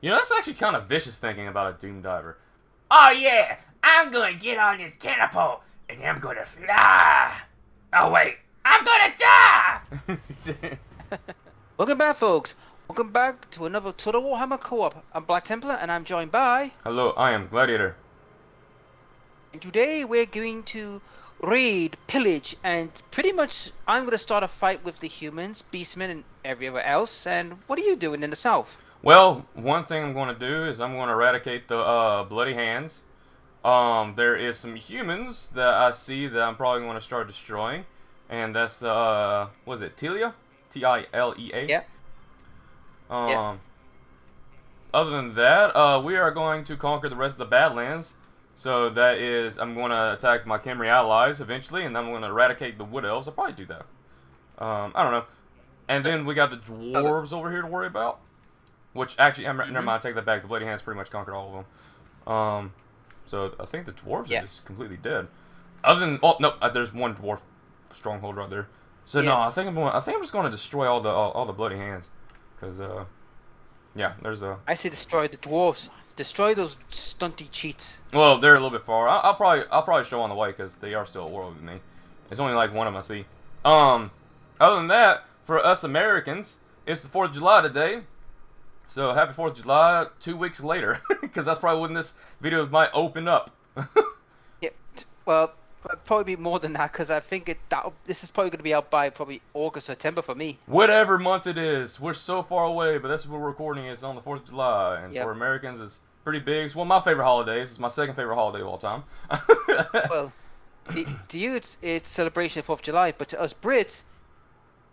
You know, that's actually kind of vicious thinking about a Doom Diver. Oh yeah, I'm gonna get on this catapult and I'm gonna fly. Oh wait, I'm gonna die. Welcome back, folks. Welcome back to another Total Warhammer co-op. I'm Black Templar, and I'm joined by... Hello, I am Gladiator. And today we're going to raid, pillage, and pretty much I'm going to start a fight with the humans, Beastmen, and everywhere else. And what are you doing in the south? Well, one thing I'm going to do is I'm going to eradicate the Bloody Hands. There is some humans that I see that I'm probably going to start destroying, and that's the what is it, Tilea? Tilea? Yeah. Yeah. Other than that, we are going to conquer the rest of the Badlands. So that is, I'm going to attack my Khemri allies eventually, and then I'm going to eradicate the Wood Elves. I'll probably do that. I don't know. And then we got the Dwarves over here to worry about. Which, actually, never mind, I take that back. The Bloody Hands pretty much conquered all of them. So I think the Dwarves are just completely dead. Other than, oh, no, there's one Dwarf stronghold right there. So no, I think I'm just going to destroy all the Bloody Hands. Because, yeah, there's a... I say destroy the dwarves. Destroy those stunty cheats. Well, they're a little bit far. I'll probably show on the way because they are still at war with me. It's only like one of them I see. Other than that, for us Americans, it's the 4th of July today. So happy 4th of July 2 weeks later, because that's probably when this video might open up. Yeah, well, probably be more than that because I think this is probably going to be out by probably August, September for me. Whatever month it is, we're so far away, but that's what we're recording. It's on the 4th of July, and for Americans, it's pretty big. It's one of my favorite holidays. It's my second favorite holiday of all time. Well, to you, it's celebration of 4th of July, but to us Brits,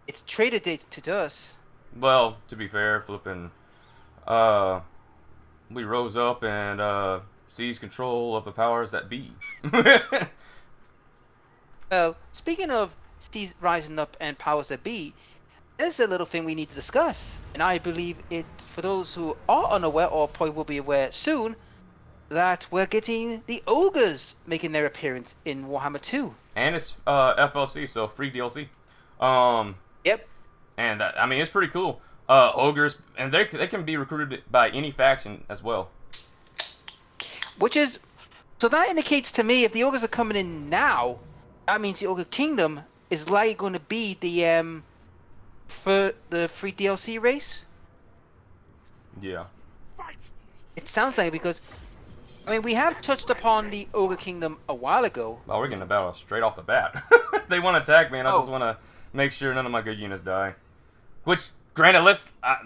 it's Trader Day to us. Well, to be fair, flipping, we rose up and seized control of the powers that be. Well, speaking of rising up and powers that be, there's a little thing we need to discuss, and I believe it, for those who are unaware or probably will be aware soon, that we're getting the ogres making their appearance in Warhammer 2. And it's FLC, so free DLC. Yep. And I mean, it's pretty cool. Ogres, and they can be recruited by any faction as well. So that indicates to me if the ogres are coming in now, that means the Ogre Kingdom is likely going to be the for the free DLC race. Yeah. It sounds like it because, I mean, we have touched upon the Ogre Kingdom a while ago. Oh, we're getting a battle straight off the bat. They want to attack me, and I just want to make sure none of my good units die. Which, granted,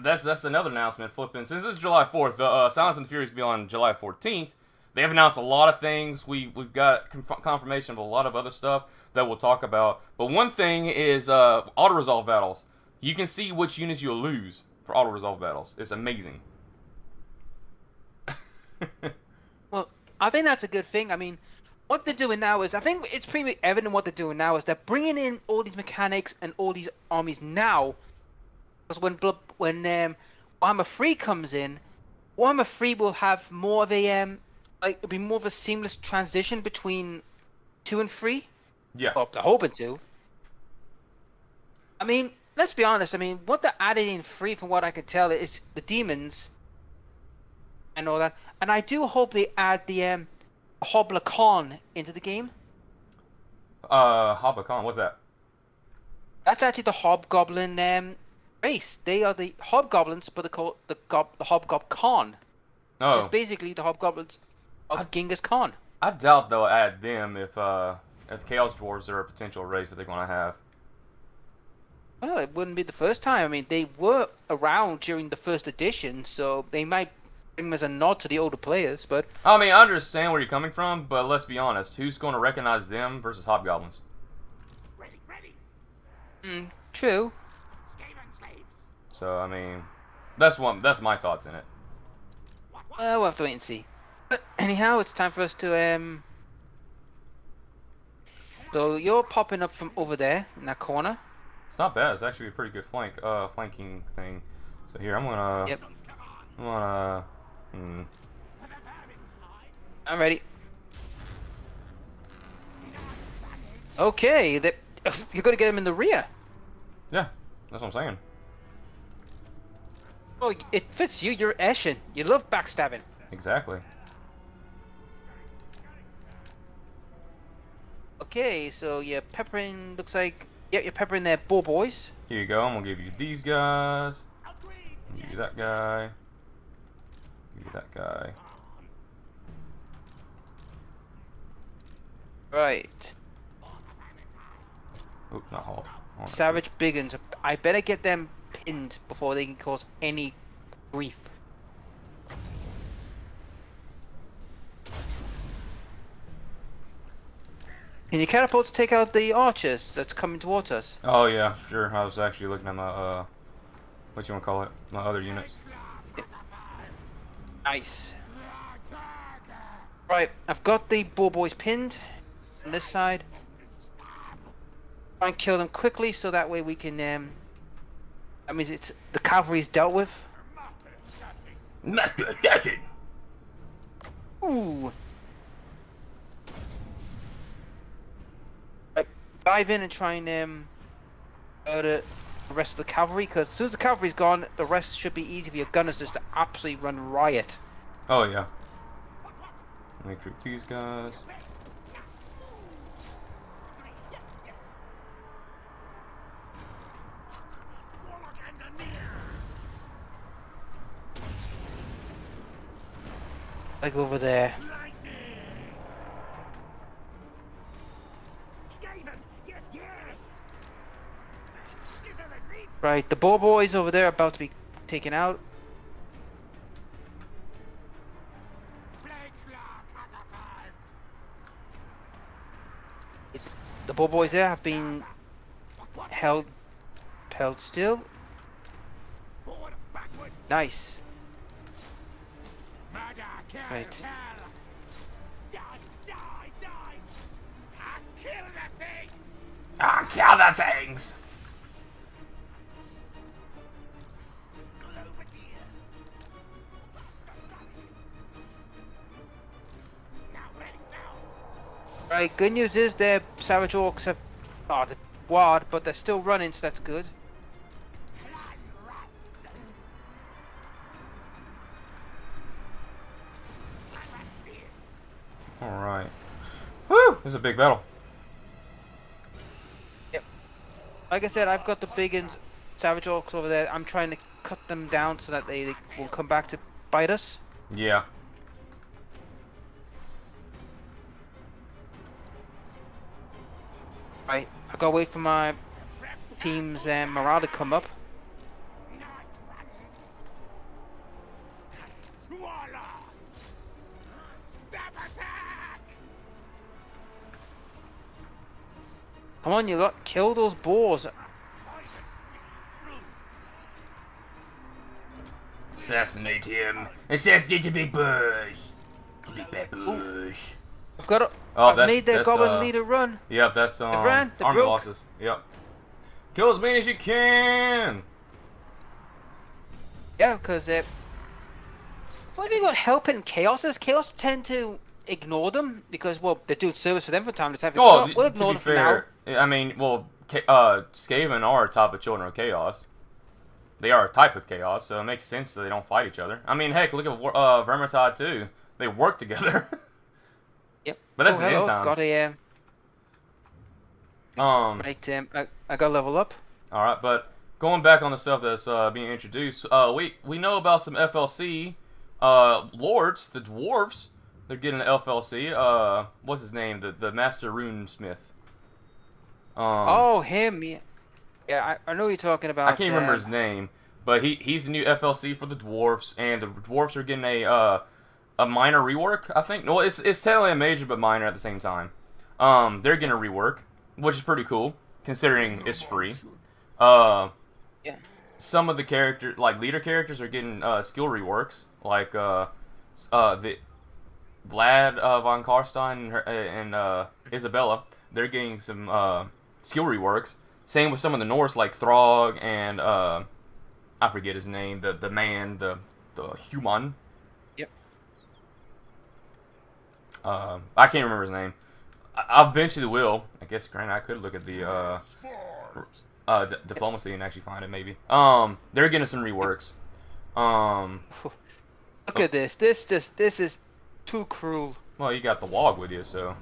that's another announcement. Flipping, since this is July 4th, the Silence and the Furies will be on July 14th. They have announced a lot of things. We've got confirmation of a lot of other stuff that we'll talk about. But one thing is auto-resolve battles. You can see which units you'll lose for auto-resolve battles. It's amazing. Well, I think that's a good thing. I mean, what they're doing now is, I think it's pretty evident what they're doing now is they're bringing in all these mechanics and all these armies now. Because when Warhammer 3 comes in, Warhammer 3 will have more of a it'll be more of a seamless transition between 2 and 3. Yeah. Well, they're hoping to. I mean, let's be honest. I mean, what they're adding in 3, from what I can tell, is the demons and all that. And I do hope they add the Hobbler Khan into the game. Hobbler Khan, what's that? That's actually the Hobgoblin race. They are the Hobgoblins, but they're called the Hobgob Khan. Oh. It's basically the Hobgoblins of Genghis Khan. I doubt they'll add them if Chaos Dwarves are a potential race that they're going to have. Well, it wouldn't be the first time. I mean, they were around during the first edition, so they might bring them as a nod to the older players, but... I mean, I understand where you're coming from, but let's be honest. Who's going to recognize them versus Hobgoblins? Ready. True. So, I mean, that's my thoughts in it. We'll have to wait and see. But anyhow, it's time for us to So you're popping up from over there in that corner. It's not bad. It's actually a pretty good flanking thing. So here, I'm gonna. Yep. I'm gonna. I'm ready. Okay, you're gonna get him in the rear. Yeah, that's what I'm saying. Oh, it fits you. You're Eshin. You love backstabbing. Exactly. Okay, so you're peppering. Looks like you're peppering their boar boys. Here you go. I'm gonna give you these guys. Give you that guy. Give you that guy. Right. Oh, not halt. Savage Biggins. I better get them pinned before they can cause any grief. Can your catapults take out the archers that's coming towards us? Oh yeah, sure. I was actually looking at my what you want to call it? My other units. Nice. Right, I've got the boar boys pinned on this side. Try and kill them quickly so that way we can that means it's the cavalry's dealt with. Ooh. Right, dive in and try and murder the rest of the cavalry, because as soon as the cavalry's gone, the rest should be easy for your gunners just to absolutely run riot. Oh yeah. Let me treat these guys. Like over there. Right, the boar boys over there are about to be taken out. The boar boys there have been held still. Nice. Right. Ah, kill the things! Right, good news is their savage orcs have the ward, but they're still running, so that's good. Alright. Woo! This is a big battle. Yep. Like I said, I've got the big uns savage orcs over there. I'm trying to cut them down so that they will come back to bite us. Yeah. Right, I gotta wait for my team's morale to come up. Come on, you lot, kill those boars. Assassinate him. Assassinate the big bush. The big bad bush. I've got to. Oh, I've made their goblin leader run. Yep, that's They ran, they army broke. losses. Yep. Kill as many as you can. Yeah, because it's like you got help in chaoses. Chaos tend to ignore them because, well, they're doing service for them from time to time. Oh, We'll to ignore be them for now. fair, I mean, well, Skaven are a type of children of chaos. They are a type of chaos, so it makes sense that they don't fight each other. I mean, heck, look at Vermintide too. They work together. Yep. But that's oh, the hello. end times. Got a right. I got level up. All right, but going back on the stuff that's being introduced, we know about some FLC lords, the dwarves. They're getting an FLC. What's his name? The Master Runesmith. Oh, him. Yeah, yeah, I know what you're talking about. I can't remember his name, but he's the new FLC for the dwarves, and the dwarves are getting a minor rework. I think no, it's technically a major but minor at the same time. They're getting a rework, which is pretty cool considering it's free. Yeah. Some of the characters, like leader characters, are getting skill reworks, like the Vlad von Karstein and Isabella. They're getting some skill reworks. Same with some of the Norse, like Throg and I forget his name, the man, the human. Yep. I can't remember his name. I eventually will. I guess, granted, I could look at the diplomacy and actually find it, maybe. They're getting some reworks. Look at this. This is too cruel. Well, you got the Wog with you, so.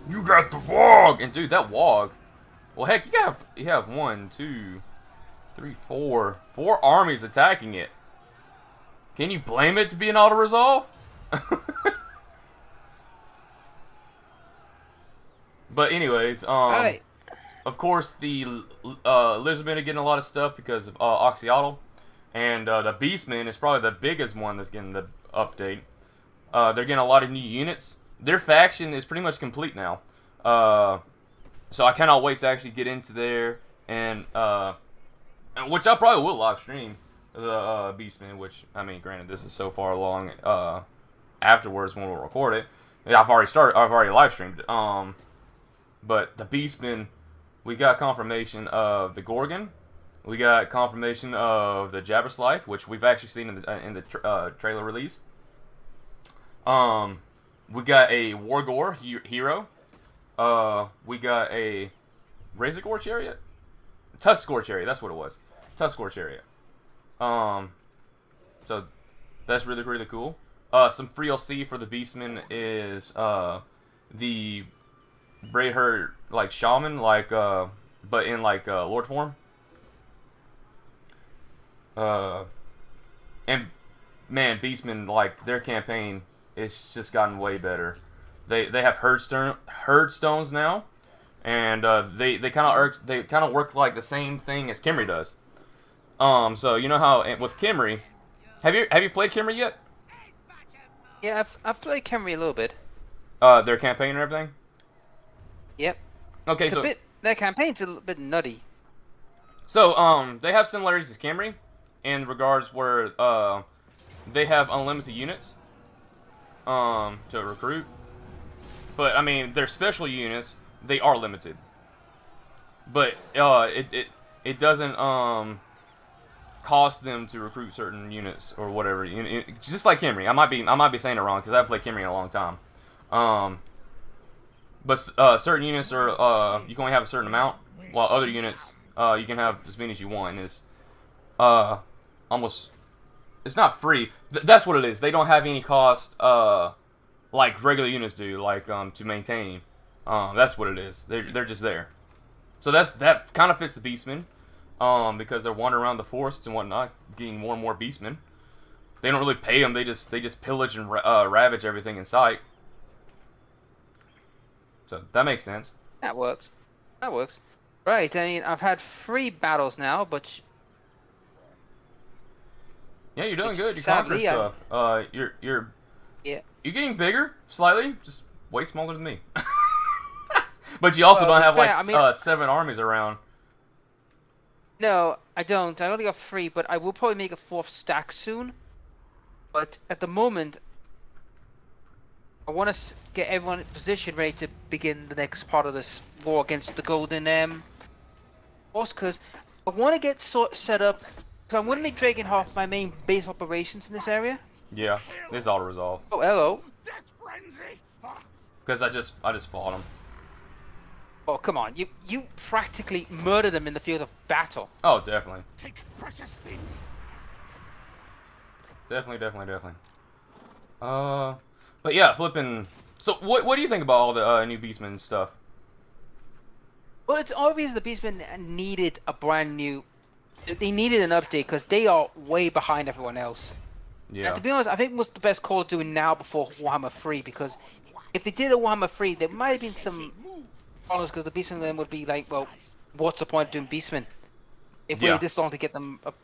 You got the Wog! And dude, that Wog. Well, heck, you have 1, 2, 3, 4 armies attacking it. Can you blame it to be an auto-resolve? But anyways, Alright. of course, the Lizardmen are getting a lot of stuff because of Oxyotl. And the Beastman is probably the biggest one that's getting the update. They're getting a lot of new units. Their faction is pretty much complete now. So I cannot wait to actually get into there. And which I probably will live stream the Beastman. Which, I mean, granted, this is so far along afterwards when we'll record it. Yeah, I've already live streamed it. But the Beastman, we got confirmation of the Gorgon. We got confirmation of the Jabberslith, which we've actually seen in the trailer release. We got a Wargore hero. We got a Razorgore chariot, Tuskgore chariot. That's what it was. Tuskgore chariot. So that's really cool. Some free LC for the Beastman is the Brayherd like shaman, like but in like Lord form. And man, Beastman, like, their campaign, it's just gotten way better. They have herd stones now, and they kind of work like the same thing as Kimry does. So you know how with Kimry, have you played Kimry yet? Yeah, I've played Kimry a little bit. Their campaign and everything. Yep. Okay, so their campaign's a little bit nutty. So they have similarities to Kimry in regards where they have unlimited units to recruit. But I mean, their special units, they are limited. But it doesn't cost them to recruit certain units or whatever. Just like Kimry, I might be saying it wrong because I haven't played Kimry in a long time. But certain units are you can only have a certain amount, while other units you can have as many as you want. And it's almost, it's not free. That's what it is. They don't have any cost like regular units do, like to maintain. That's what it is. They're just there. So that kind of fits the Beastmen, because they're wandering around the forest and whatnot, getting more and more Beastmen. They don't really pay them. They just pillage and ravage everything in sight. So that makes sense. That works. That works. Right. I mean, I've had 3 battles now, but yeah, you're doing good. You're conquering stuff. You're getting bigger slightly, just way smaller than me. But you also don't have like 7 armies around. No, I don't. I only got 3, but I will probably make a 4th stack soon. But at the moment, I want to get everyone in position ready to begin the next part of this war against the Golden Force, because I want to get set up. Because I'm going to make Dragonhof my main base operations in this area. Yeah, this auto resolve. Oh, hello. Because I just fought him. Oh, come on. You practically murdered them in the field of battle. Oh, definitely. Take precious things. Definitely. But yeah, flipping. So what do you think about all the new Beastman stuff? Well, it's obvious the Beastmen needed a brand new. They needed an update because they are way behind everyone else. Yeah. And to be honest, I think it was the best call to do now before Warhammer 3, because if they did a Warhammer 3, there might have been some problems, because the Beastmen then would be like, well, what's the point of doing Beastmen if we waited this long to get them up?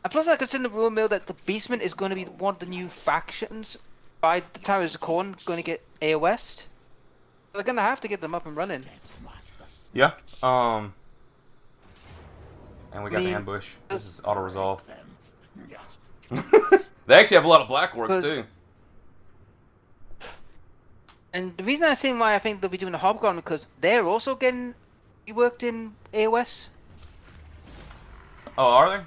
And plus, I consider the rumor mill that the Beastmen is going to be one of the new factions by the time of the Corn going to get AOS. They're going to have to get them up and running. Yeah. And we got the ambush. This is auto resolve. They actually have a lot of black works too. And the reason I say why I think they'll be doing the Hobgoblin, because they're also getting reworked in AOS. Oh, are they?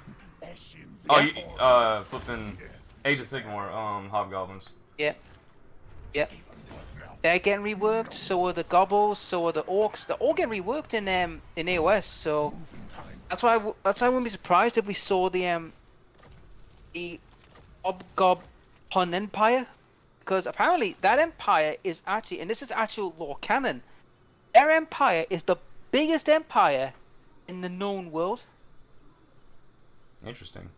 Yeah. Oh, flipping Age of Sigmar, Hobgoblins. Yeah. Yeah. they're getting reworked. So are the gobbles. So are the orcs. They're all getting reworked in AOS. So that's why I wouldn't be surprised if we saw the Obgob Hun Empire, because apparently that empire is actually, and this is actual lore canon, their empire is the biggest empire in the known world. Interesting.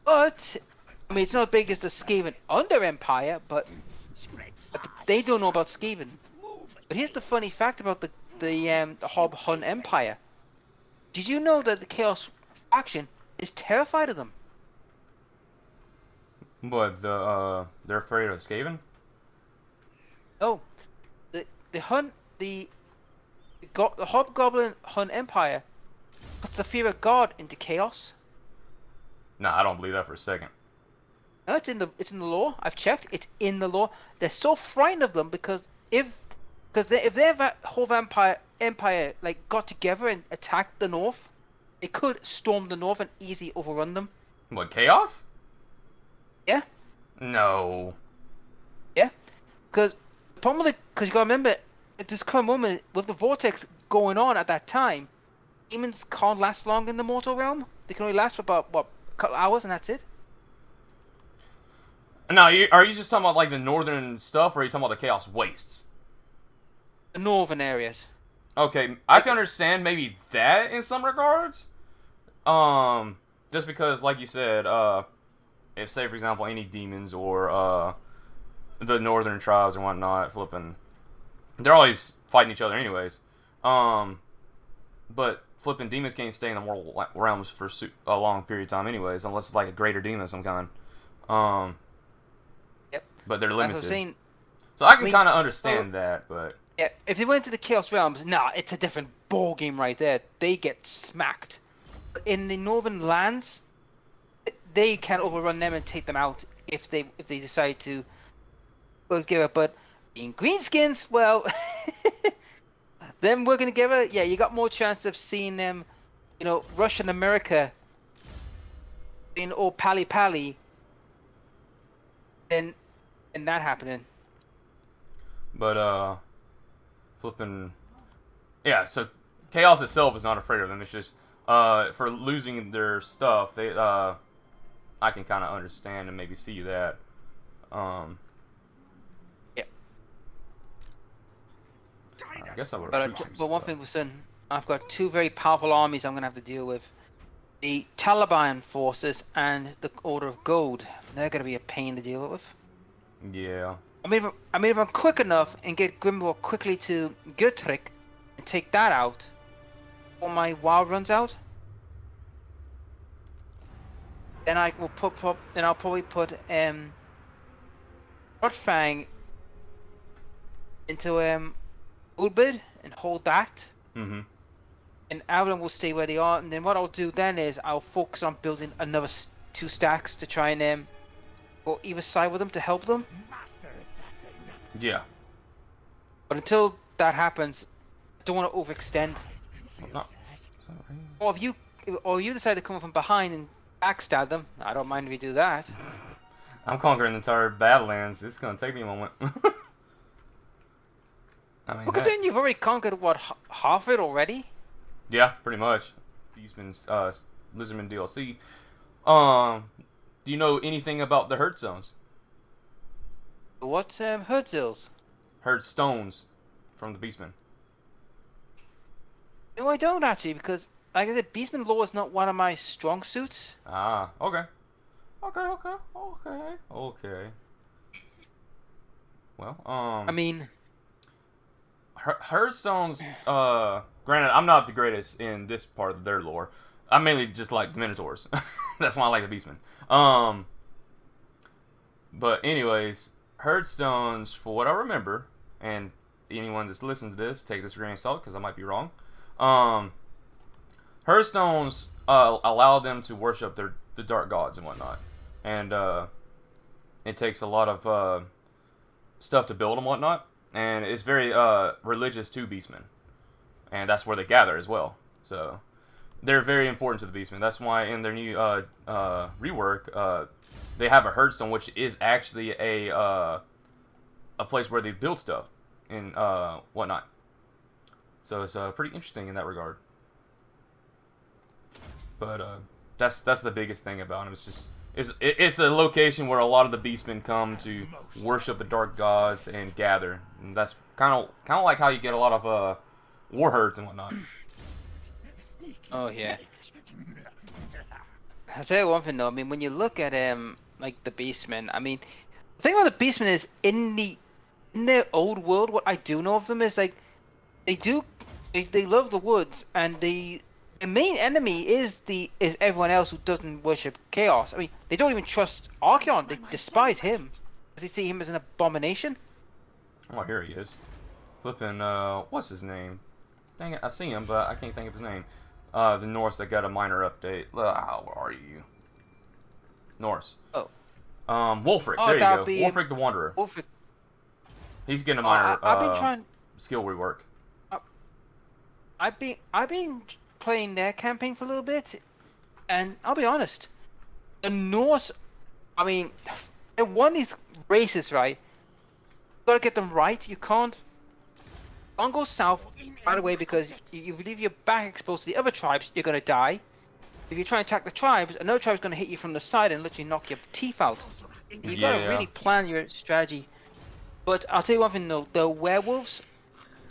But I mean, it's not as big as the Skaven Under Empire, but they don't know about Skaven. But here's the funny fact about the Hob Hun Empire. Did you know that the Chaos faction is terrified of them? But they're afraid of Skaven? Oh, the Hobgoblin Hun Empire puts the fear of God into Chaos. Nah, I don't believe that for a second. No, it's in the lore. I've checked. It's in the lore. They're so frightened of them because if their whole empire like got together and attacked the north, it could storm the north and easily overrun them. What, Chaos? Yeah. No. Yeah. Because the problem with because you gotta remember at this current moment with the vortex going on at that time, demons can't last long in the mortal realm. They can only last for about a couple hours and that's it. Now, are you just talking about like the northern stuff, or are you talking about the Chaos Wastes? The northern areas. Okay, I can understand maybe that in some regards. Just because, like you said, if say for example any demons or the northern tribes and whatnot, they're always fighting each other anyways. But flipping demons can't stay in the mortal realms for a long period of time anyways, unless it's like a greater demon of some kind. Yep. But they're That's what I'm limited. saying. So I can kind of understand that, but Yeah, if they went to the Chaos Realms, it's a different ball game right there. They get smacked. But in the Northern Lands, they can overrun them and take them out if they decide to give up. But in Greenskins, well, them working together, yeah, you got more chance of seeing them, Russian America in all pally than that happening. But flipping, yeah. So Chaos itself is not afraid of them. It's just for losing their stuff. I can kind of understand and maybe see that. Yeah. I guess I would. But one thing was certain, I've got two very powerful armies I'm gonna have to deal with: the Taliban forces and the Order of Gold. They're gonna be a pain to deal with. Yeah. I mean, if I'm quick enough and get Grimgor quickly to Guttrick and take that out, before my WoW runs out, then I will then I'll probably put Rotfang into Ulbid and hold that. Mm-hmm. And Avalon will stay where they are. And then what I'll do then is I'll focus on building another 2 stacks to try and go either side with them to help them. Yeah. But until that happens, I don't want to overextend. No. Or you decide to come from behind and backstab them. I don't mind if you do that. I'm conquering the entire Badlands. It's gonna take me a moment. I mean, Well, considering you've already conquered half of it already. yeah, pretty much. Beastman's Lizardman DLC. Do you know anything about the herd zones? What's Herdzils? Herd stones from the Beastman. No, I don't actually, because like I said, Beastman lore is not one of my strong suits. Ah, okay. Okay. Well, I mean, Hearthstone's, granted, I'm not the greatest in this part of their lore. I mainly just like the Minotaurs. That's why I like the Beastman. But anyways, Hearthstones, for what I remember, and anyone that's listened to this, take this with a grain of salt, because I might be wrong. Hearthstones allow them to worship the dark gods and whatnot. And it takes a lot of stuff to build and whatnot. And it's very religious to Beastmen. And that's where they gather as well. So they're very important to the Beastmen. That's why in their new rework, they have a Hearthstone, which is actually a a place where they build stuff and whatnot. So it's pretty interesting in that regard. But that's the biggest thing about him. It's just it's a location where a lot of the Beastmen come to worship the dark gods and gather. And that's kind of like how you get a lot of war herds and whatnot. Oh yeah. I'll tell you one thing though. I mean, when you look at like the Beastmen, I mean, the thing about the Beastmen is in their old world, what I do know of them is like they love the woods, and the main enemy is everyone else who doesn't worship chaos. I mean, they don't even trust Archeon. They despise him because they see him as an abomination. Oh, here he is. Flipping, what's his name? Dang it, I see him, but I can't think of his name. The Norse that got a minor update. Where are you? Norse. Oh. Wolfric. Oh, there you go. be Wolfric the Wanderer. Wolfric. He's getting a minor I've been trying. skill rework. I've been playing their campaign for a little bit, and I'll be honest, the Norse, I mean, they're one of these races, right? You gotta get them right. You can't go south right away because if you leave your back exposed to the other tribes, you're gonna die. If you try and attack the tribes, another tribe's gonna hit you from the side and literally knock your teeth out. You gotta really plan your strategy. But I'll tell you one thing though, the werewolves,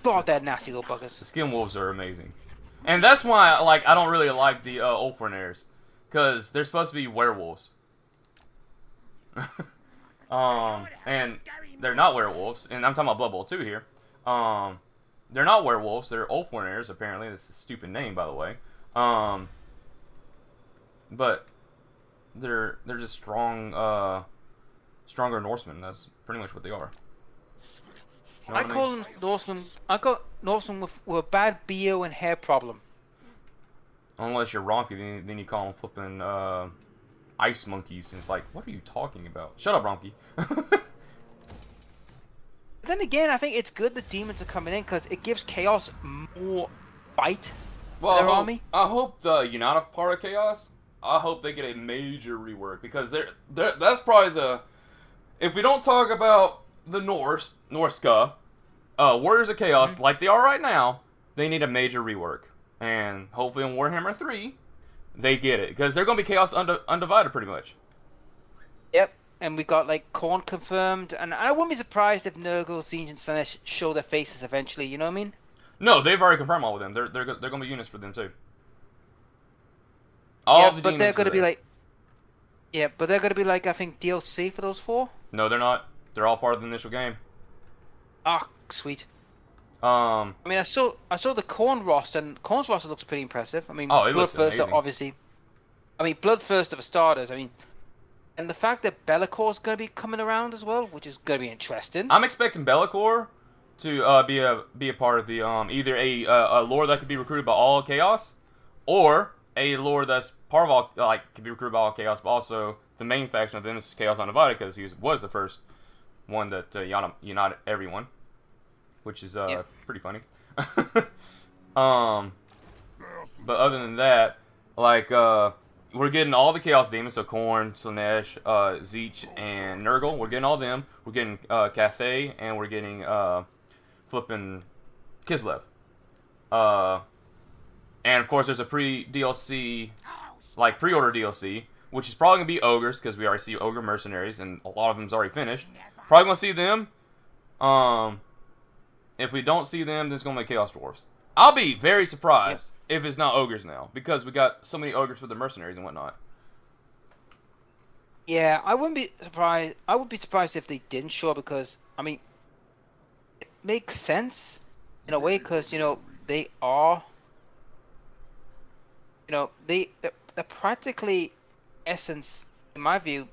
God, they're nasty little buggers. The skin wolves are amazing. And that's why I don't really like the Ulfruners, because they're supposed to be werewolves. And they're not werewolves, and I'm talking about Blood Bowl 2 here. They're not werewolves, they're Ulfruners, apparently. That's a stupid name, by the way. But they're just stronger Norsemen. That's pretty much what they are. You know I call them Norsemen. I got Norsemen with a bad BO and hair problem. Unless you're Ronky, then you call them flipping ice monkeys. And it's like, what are you talking about? Shut up, Ronky. Then again, I think it's good the demons are coming in because it gives Chaos more fight. Their army. I hope the United part of Chaos. I hope they get a major rework because that's probably the. If we don't talk about the Norska, Warriors of Chaos, like they are right now, they need a major rework. And hopefully in Warhammer 3, they get it. Because they're going to be Chaos Undivided pretty much. Yep, and we got like Khorne confirmed. And I wouldn't be surprised if Nurgle, Tzeentch, and Slaanesh show their faces eventually, you know what I mean? No, they've already confirmed all of them. They're going to be units for them too. All of the but demons they're going to be there. like... Yeah, but they're going to be like, I think, DLC for those 4? No, they're not. They're all part of the initial game. Ah, sweet. I mean, I saw the Khorne roster, and Khorne's roster looks pretty impressive. I mean, Oh, it looks Bloodthirster, amazing. obviously. I mean, Bloodthirster for starters. I mean, and the fact that Bellacor's going to be coming around as well, which is going to be interesting. I'm expecting Be'lakor to be a part of the either a lore that could be recruited by all Chaos, or a lore that's part of all could be recruited by all Chaos, but also the main faction of them is Chaos Undivided because he was the first one that united everyone, which is pretty funny. But other than that, we're getting all the Chaos Demons, so Khorne, Slaanesh, Tzeentch, and Nurgle. We're getting all them. We're getting Cathay, and we're getting flipping Kislev. And of course, there's a pre-DLC, pre-order DLC, which is probably gonna be Ogres because we already see Ogre Mercenaries, and a lot of them's already finished. Probably gonna see them. If we don't see them, then it's gonna be Chaos Dwarves. I'll be very surprised if it's not Ogres now, because we got so many Ogres for the Mercenaries and whatnot. Yeah, I wouldn't be surprised. I would be surprised if they didn't show, because I mean, it makes sense in a way, because they are, they're practically essence, in my view,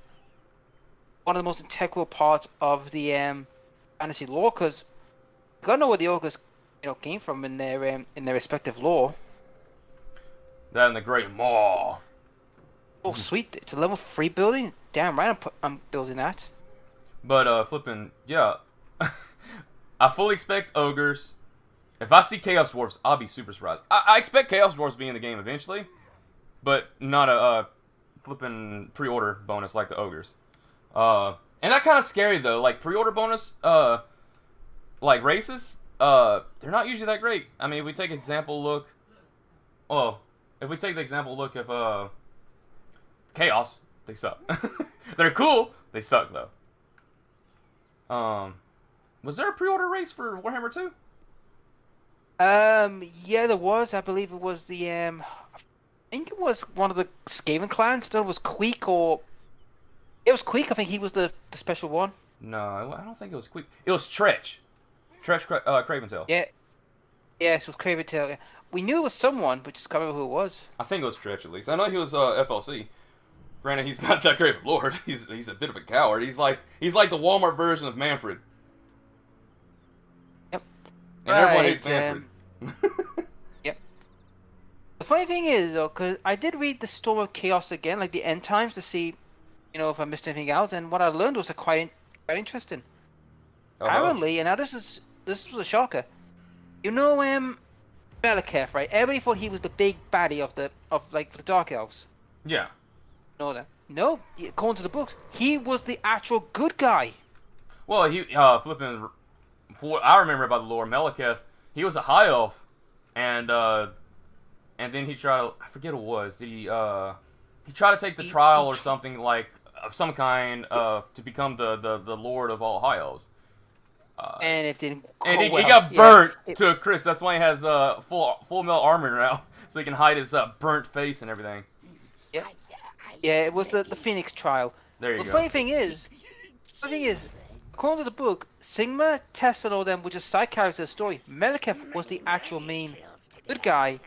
one of the most integral parts of the fantasy lore, because you gotta know where the ogres came from in their respective lore. That and the Great Maw. Oh sweet, it's a level 3 building. Damn right, I'm building that. But flipping, yeah, I fully expect Ogres. If I see Chaos Dwarves, I'll be super surprised. I expect Chaos Dwarves to be in the game eventually, but not a flipping pre-order bonus like the Ogres. And that kind of scary though. Like pre-order bonus, like races, they're not usually that great. I mean, if we take example look, oh, if we take the example look of Chaos, they suck. They're cool, they suck though. Was there a pre-order race for Warhammer 2? Yeah, there was. I believe it was I think it was one of the Skaven clans. There was Queek or it was Queek. I think he was the special one. No, I don't think it was Queek. It was Tretch. Craventail. Yeah. Yes, it was Craventail. Yeah. We knew it was someone, but just can't remember who it was. I think it was Tretch at least. I know he was FLC. Granted, he's not that great of a lord. He's a bit of a coward. He's like the Walmart version of Manfred. Yep. And everyone hates Manfred. Yep. The funny thing is, though, because I did read the Storm of Chaos again, like the end times, to see, if I missed anything out, and what I learned was quite interesting. Apparently, and now this was a shocker. Malekith, right? Everybody thought he was the big baddie of the Dark Elves. Yeah. No, according to the books, he was the actual good guy. Well, he flipping. For I remember about the lore, Malekith, he was a high elf, and then he tried to, I forget what it was. Did he tried to take the trial or something like of some kind to become the lord of all high elves. And it didn't go and he well. got burnt to a crisp. That's why he has full metal armor now, so he can hide his burnt face and everything. Yep. Yeah, it was the Phoenix trial. There you go. The funny thing is, according to the book, Sigma, Tess, and all them were just side characters of the story. Malekith was the actual main good guy,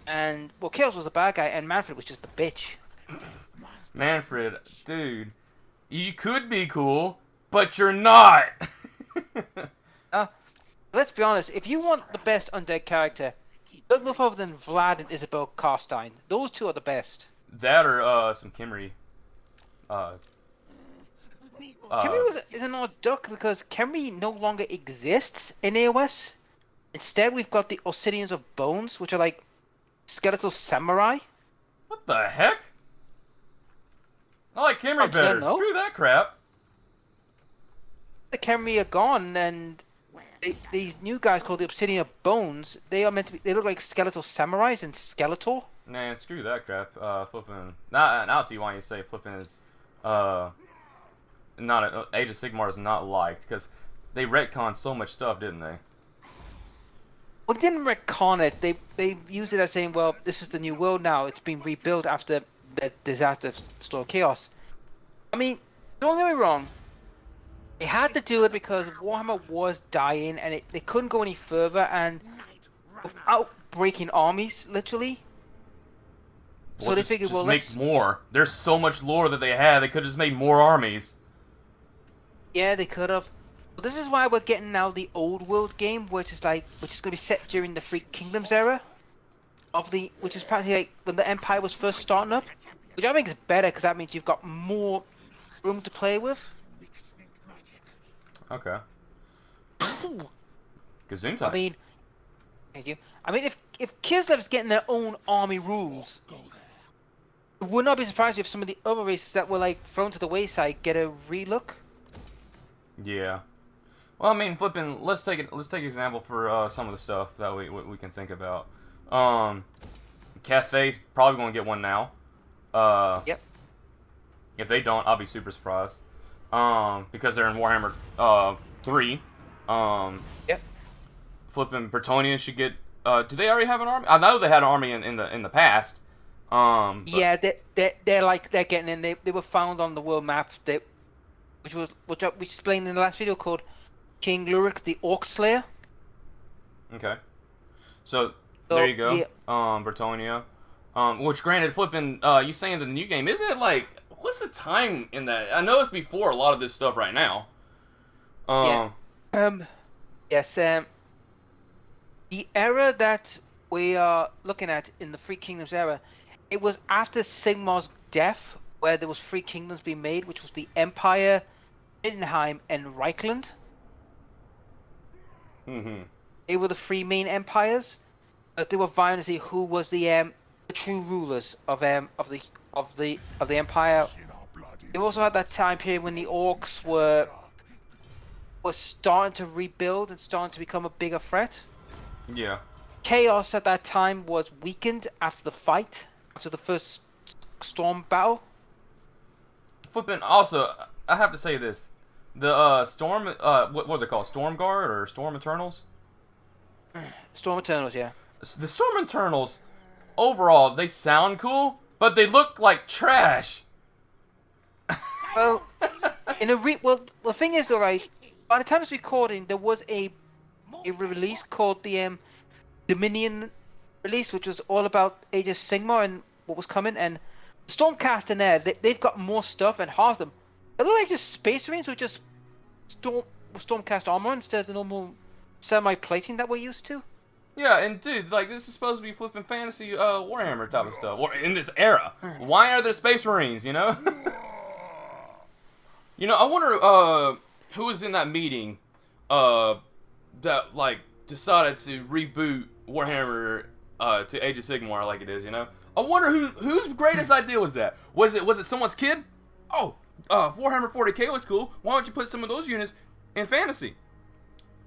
and Chaos was the bad guy, and Manfred was just the bitch. Manfred, dude, you could be cool, but you're not. Let's be honest. If you want the best undead character, look no further than Vlad and Isabel Karstein. Those two are the best. That or some Kimry. Kimry is an odd duck because Kimry no longer exists in AOS. Instead, we've got the Obsidians of Bones, which are like skeletal samurai. What the heck? I like Kimry better. Screw that crap. The Kimry are gone, and these new guys called the Obsidian of Bones, they are meant to be. They look like skeletal samurais and Skeletor. Nah, screw that crap. Flipping. Now I see why you say flipping is not Age of Sigmar is not liked because they retconned so much stuff, didn't they? Well, they didn't retcon it. They used it as saying, well, this is the new world now. It's been rebuilt after the disaster of Storm of Chaos. I mean, don't get me wrong. They had to do it because Warhammer was dying, and they couldn't go any further, and without breaking armies, literally. So they figured, well, let's make more. There's so much lore that they had. They could just make more armies. Yeah, they could have. But this is why we're getting now the old world game, which is going to be set during the Three Kingdoms era, which is practically like when the Empire was first starting up, which I think is better because that means you've got more room to play with. Okay. Gazoon time. I mean, thank you. I mean, if Kislev's getting their own army rules, I would not be surprised if some of the other races that were like thrown to the wayside get a relook. Yeah. Well, I mean, flipping. Let's take an example for some of the stuff that we can think about. Cathay's probably going to get one now. Yep. If they don't, I'll be super surprised. Because they're in Warhammer 3. Yep. Flipping Bretonnians should get. Do they already have an army? I know they had an army in the past. Yeah, they're getting in. They were found on the world map. Which we explained in the last video, called King Lurik the Orc Slayer. Okay. So there you go. Yeah. Bretonnia. Which granted, flipping. You saying the new game, isn't it like? What's the time in that? I know it's before a lot of this stuff right now. Yeah. Yes. The era that we are looking at in the Three Kingdoms era, it was after Sigmar's death, where there was three kingdoms being made, which was the Empire, Middenheim, and Reichland. Mm-hmm. They were the three main empires, as they were vying to see who was the true rulers of the empire You also had that time period when the orcs were starting to rebuild and starting to become a bigger threat. Yeah. Chaos at that time was weakened after the fight, after the first storm battle. Flipping. Also, I have to say this: the storm. What are they called? Storm Guard or Storm Eternals? Storm Eternals, yeah. The Storm Eternals, overall, they sound cool, but they look like trash. Well, the thing is, alright. By the time it's recording, there was a release called the Dominion release, which was all about Age of Sigmar and what was coming. And Stormcast in there, they've got more stuff, and half of them, they look like just Space Marines with just Stormcast armor instead of the normal semi-plating that we're used to. Yeah, and dude, like, this is supposed to be flipping fantasy Warhammer type of stuff. In this era, why are there Space Marines? You know. You know, I wonder who was in that meeting that like decided to reboot Warhammer to Age of Sigmar like it is. You know, I wonder whose greatest idea was that? Was it someone's kid? Oh, Warhammer 40K was cool. Why don't you put some of those units in fantasy?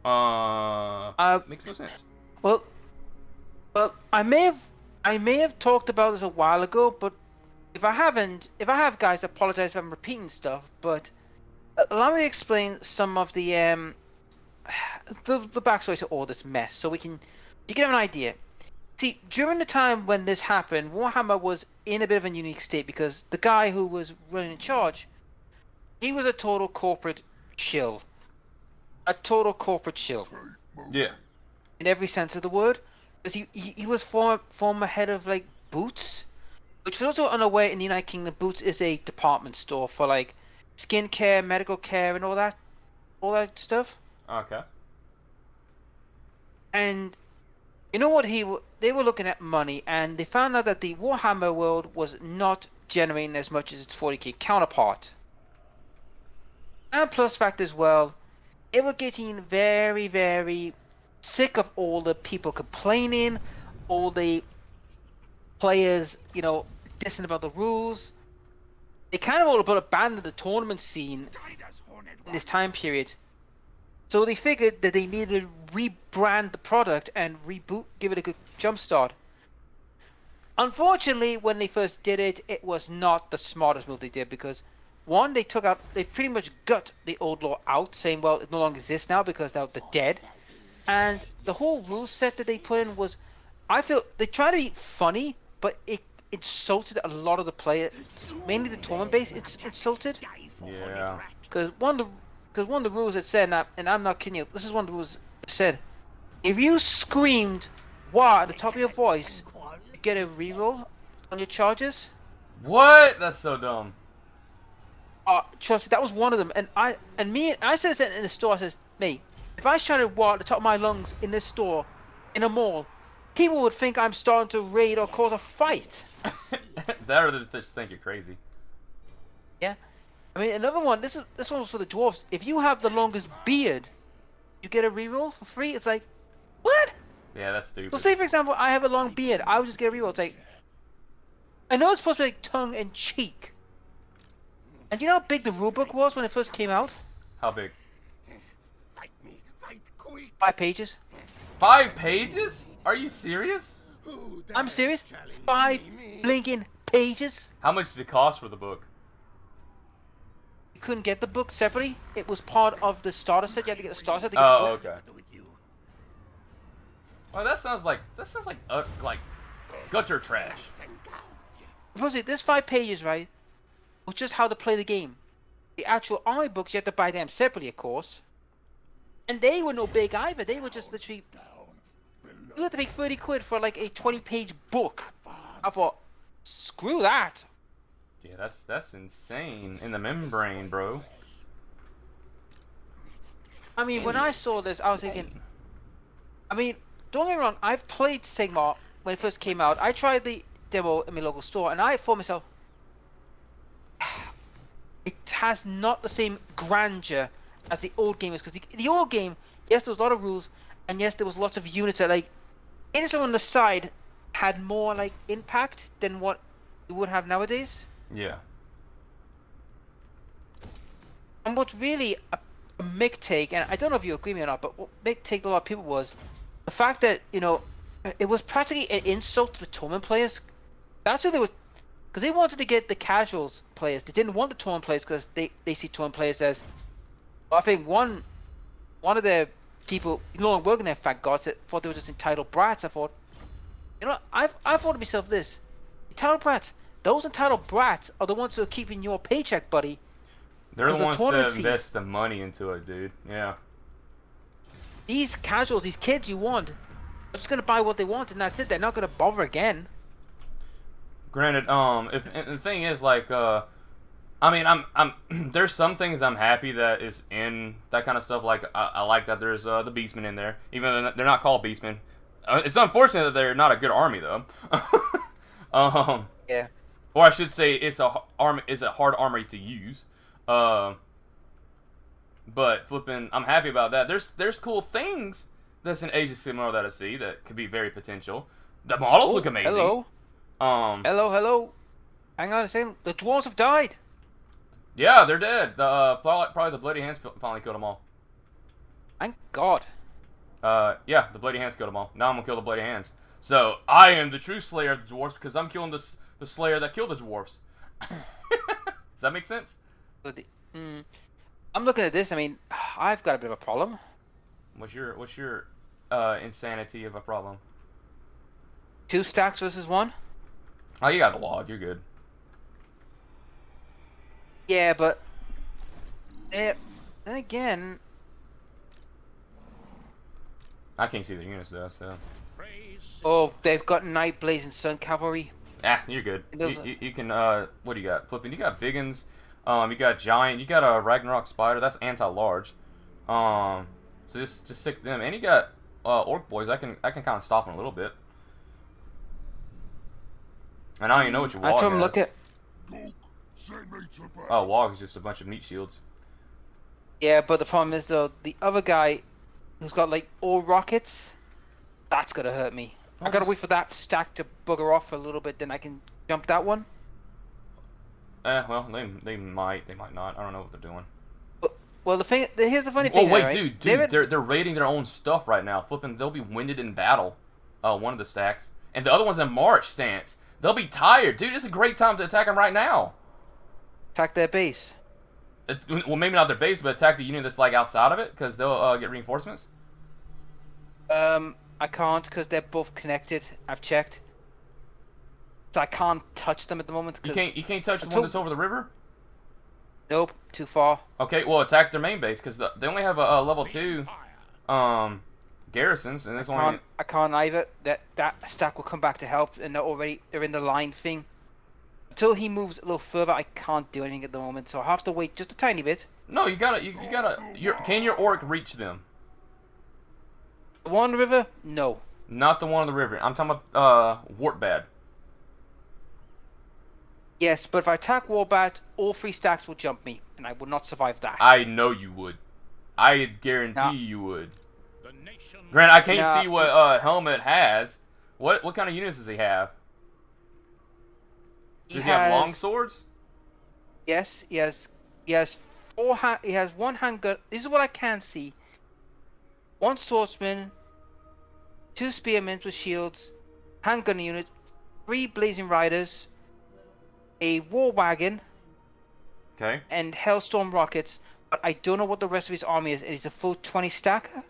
Makes no sense. Well, I may have talked about this a while ago, but if I have, guys, I apologize if I'm repeating stuff. But allow me to explain some of the backstory to all this mess, so to get an idea. See, during the time when this happened, Warhammer was in a bit of a unique state because the guy who was running in charge, he was a total corporate shill. A total corporate shill. Yeah. In every sense of the word. Because he was former head of, like, Boots. Which was also unaware in the United Kingdom, Boots is a department store for, like, skincare, medical care, and all that stuff. Okay. And you know what? They were looking at money, and they found out that the Warhammer world was not generating as much as its 40k counterpart. And plus fact as well, they were getting very, very sick of all the people complaining, all the players, you know, dissing about the rules. They kind of all but abandoned the tournament scene in this time period. So they figured that they needed to rebrand the product and reboot, give it a good jump start. Unfortunately, when they first did it, it was not the smartest move they did because, one, they pretty much gut the old law out, saying, well, it no longer exists now because now they're dead. And the whole rule set that they put in was, I feel, they tried to be funny, but it insulted a lot of the players, mainly the tournament base. It's insulted. Yeah. Because one of the rules it said, and I'm not kidding you, this is one of the rules it said, if you screamed "Wow" at the top of your voice, you get a reroll on your charges. What? That's so dumb. Trust me, that was one of them. And I said this in the store. I said, mate, if I shouted "Wow" at the top of my lungs in this store, in a mall, people would think I'm starting to raid or cause a fight. That or they just think you're crazy. Yeah. I mean, another one. This one was for the dwarves. If you have the longest beard, you get a reroll for free. It's like, what? Yeah, that's stupid. So say for example, I have a long beard. I would just get a reroll. It's like, I know it's supposed to be like tongue and cheek. And do you know how big the rulebook was when it first came out? How big? Fight me, fight quick. 5 pages. 5 pages? Are you serious? Who I'm dares serious. challenge 5 me? blinking pages. How much does it cost for the book? You couldn't get the book separately. It was part of the starter set. You had to get the starter set to get Oh, the book. okay. With you. Well, that sounds like gutter trash. Supposedly, this 5 pages, right, was just how to play the game. The actual army books, you had to buy them separately, of course. And they were no big either. They were just literally... You had to pay 30 quid for like a 20-page book. I thought, screw that. Yeah, that's insane. In the membrane, bro. I mean, when I saw this, I was thinking... I mean, don't get me wrong, I've played Sigmar when it first came out. I tried the demo in my local store, and I thought myself... It has not the same grandeur as the old game is. Because the old game, yes, there was a lot of rules, and yes, there was lots of units that, like... Anything on the side had more, like, impact than what you would have nowadays. Yeah. And what's really a Mick take, and I don't know if you agree with me or not, but what Mick take to a lot of people was the fact that, you know, it was practically an insult to the tournament players. That's who they were, because they wanted to get the casuals players. They didn't want the tournament players because they see tournament players as, well, I think one of the people, no longer working there, thank God, thought they were just entitled brats. I thought, you know, I thought to myself this, entitled brats, those entitled brats are the ones who are keeping your paycheck, buddy. They're the ones that tournament invest the money into it, dude. Yeah. These casuals, these kids you want, are just gonna buy what they want and that's it. They're not gonna bother again. Granted, if and the thing is, like, I mean, I'm there's some things I'm happy that is in that kind of stuff. Like, I like that there's the Beastmen in there, even though they're not called Beastmen. It's unfortunate that they're not a good army though. Yeah. Or I should say, it's a hard army to use. But flipping, I'm happy about that. There's cool things that's in Age of Sigmar that I see that could be very potential. The models look amazing. Hello. Hello. Hang on a second. The dwarves have died. Yeah, they're dead. The probably the Bloody Hands finally killed them all. Thank God. Yeah, the Bloody Hands killed them all. Now I'm gonna kill the Bloody Hands. So I am the true Slayer of the dwarves because I'm killing the Slayer that killed the dwarves. Does that make sense? I'm looking at this. I mean, I've got a bit of a problem. What's your insanity of a problem? 2 stacks versus 1. Oh, you got the log. You're good. Yeah, but then again, I can't see the units though. So. oh, they've got Night Blazing Sun Cavalry. Ah, you're good. You can what do you got? Flipping. You got Biggins. You got Giant. You got a Ragnarok Spider. That's anti-large. So just stick them. And you got Orc Boys. I can kind of stop them a little bit. And I don't even know what your Wog has. Look at. Oh, Wog is just a bunch of meat shields. Yeah, but the problem is though, the other guy who's got like all rockets, that's gonna hurt me. I gotta wait for that stack to bugger off for a little bit, then I can jump that one. Well, they might not. I don't know what they're doing. Well, here's the funny thing. Oh wait, right? dude, they're raiding their own stuff right now. Flipping, they'll be winded in battle. One of the stacks, and the other one's in March stance. They'll be tired, dude. It's a great time to attack them right now. Attack their base. Well, maybe not their base, but attack the unit that's like outside of it, because they'll get reinforcements. I can't because they're both connected. I've checked, so I can't touch them at the moment. You can't touch the one that's over the river. Nope, too far. Okay, well attack their main base because they only have a level 2 garrisons, and this only. I can't either. That stack will come back to help, and they're in the line thing. Until he moves a little further, I can't do anything at the moment, so I have to wait just a tiny bit. No, you gotta. Can your orc reach them? The one on the river? No. Not the one on the river. I'm talking about Wartbad. Yes, but if I attack Warbat, all 3 stacks will jump me, and I will not survive that. I know you would. I guarantee you would. Grant, I can't see what Helmet has. What kind of units does he have? Does he have long swords? Yes, he has 4 he has 1 handgun. This is what I can see. 1 swordsman, 2 spearmen with shields, handgun unit, 3 blazing riders, a war wagon, okay, and Hellstorm rockets. But I don't know what the rest of his army is. It's a full 20 stacker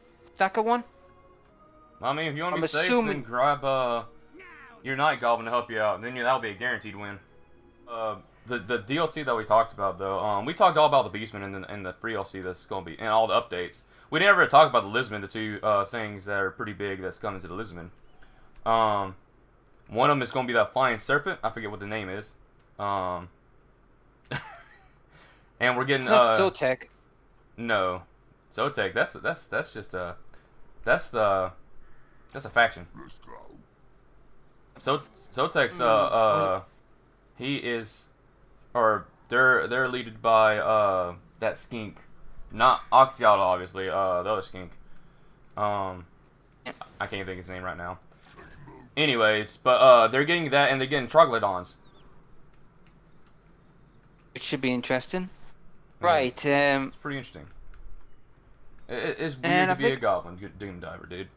one. I mean, if you want to be safe, then grab your Night Goblin to help you out. Then that'll be a guaranteed win. The DLC that we talked about though, we talked all about the Beastman and the free DLC that's going to be, and all the updates. We never talked about the Lisbon, the 2 things that are pretty big that's coming to the Lisbon. One of them is going to be that Flying Serpent. I forget what the name is. And we're getting. It's not Zotek. No, Zotek. That's just a. That's a faction. Let's go. So Zotek's he is, or they're led by that skink, not Oxyotl obviously, the other skink. I can't think of his name right now. Anyways, but they're getting that, and they're getting Troglodyons. It should be interesting. Right. It's pretty interesting. It's weird And to I be a think- goblin doom diver, dude.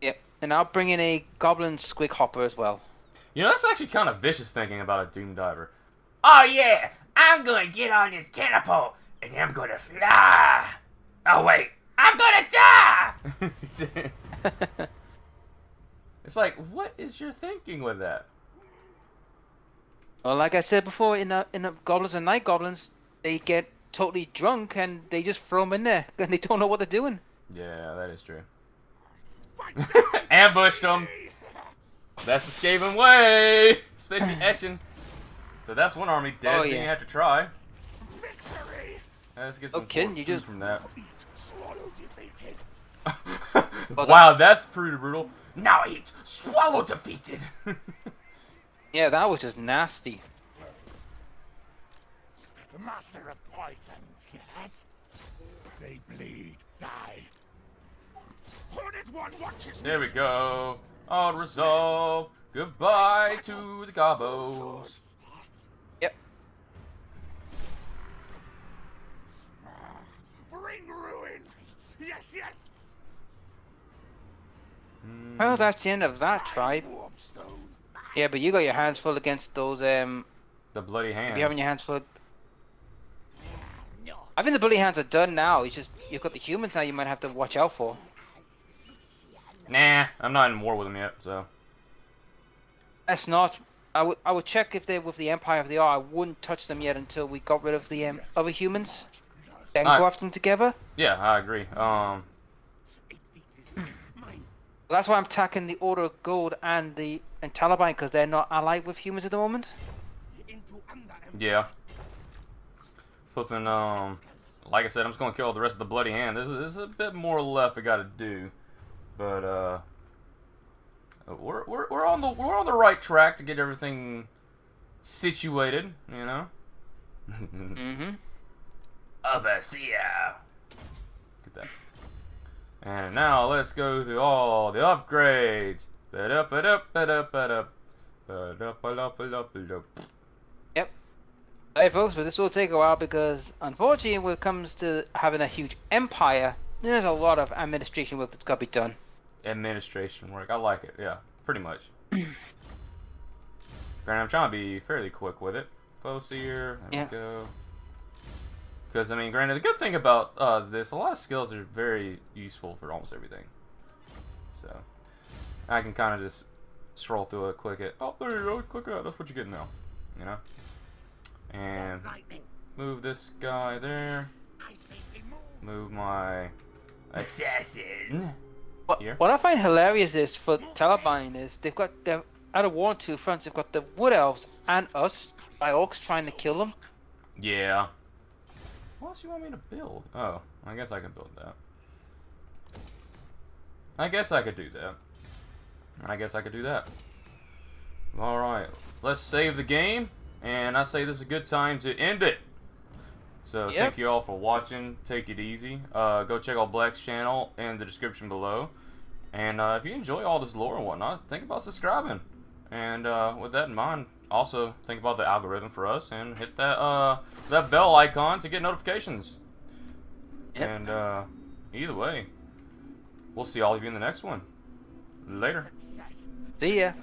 Yep. And I'll bring in a goblin squig hopper as well. You know, that's actually kind of vicious thinking about a doom diver. Oh yeah, I'm gonna get on this catapult and I'm gonna fly. Oh wait, I'm gonna die. It's like, what is your thinking with that? Well, like I said before, in the goblins and night goblins, they get totally drunk and they just throw them in there and they don't know what they're doing. Yeah, that is true. Fight Ambushed them. That's the Skaven way, especially Eshin. So that's one army dead. Oh, Didn't yeah. have to try. victory! Let's get some kidding, you food just- from that. Eat, swallow defeated. Wow, that's pretty brutal. Now eat, swallow defeated. Yeah, that was just nasty. The master of poisons, yes? They bleed, die. Hornet one watches There me. we go. All resolve. Goodbye to the gobos. Yep. Bring ruin! Yes, yes! Well, that's the end of that tribe. Warpstone. Yeah, but you got your hands full against those. The bloody hands. If you're having your hands full. No. I think the bloody hands are done now. It's just you've got the humans now. You might have to watch out for. Nah, I'm not in war with them yet, so. That's not. I would check if they're with the Empire if they are. I wouldn't touch them yet until we got rid of the other humans. Then Alright. go after them together. Yeah, I agree. Eight pieces. Mine. That's why I'm attacking the Order of Gold and the Taliban because they're not allied with humans at the moment. Into under Yeah. Flipping, like I said, I'm just gonna kill the rest of the bloody hand. This is a bit more left I gotta do, but we're on the right track to get everything situated, you know. Mm-hmm. Overseer. Get that. And now let's go through all the upgrades. Yep. Hey folks, but this will take a while because unfortunately when it comes to having a huge empire, there's a lot of administration work that's got to be done. Administration work. I like it. Yeah, pretty much. Granted, I'm trying to be fairly quick with it. Foseer. There Yeah. we go. Because, I mean, granted, the good thing about this, a lot of skills are very useful for almost everything. So, I can kind of just scroll through it, click it. Oh, there you go. Click it. That's what you get now. You know? And lightning. move this guy there. I say move. Move my assassin. Here. What I find hilarious is for Taliban is they've got their out of war on two fronts. They've got the Wood Elves and us by orcs trying to kill them. Yeah. What else you want me to build? Oh, I guess I can build that. I guess I could do that. I guess I could do that. Alright, let's save the game. And I say this is a good time to end it. So Yep. thank you all for watching. Take it easy. Go check out Black's channel in the description below. And if you enjoy all this lore and whatnot, think about subscribing. And with that in mind, also think about the algorithm for us and hit that that bell icon to get notifications. Yep. And either way, we'll see all of you in the next one. Later. Success. See ya.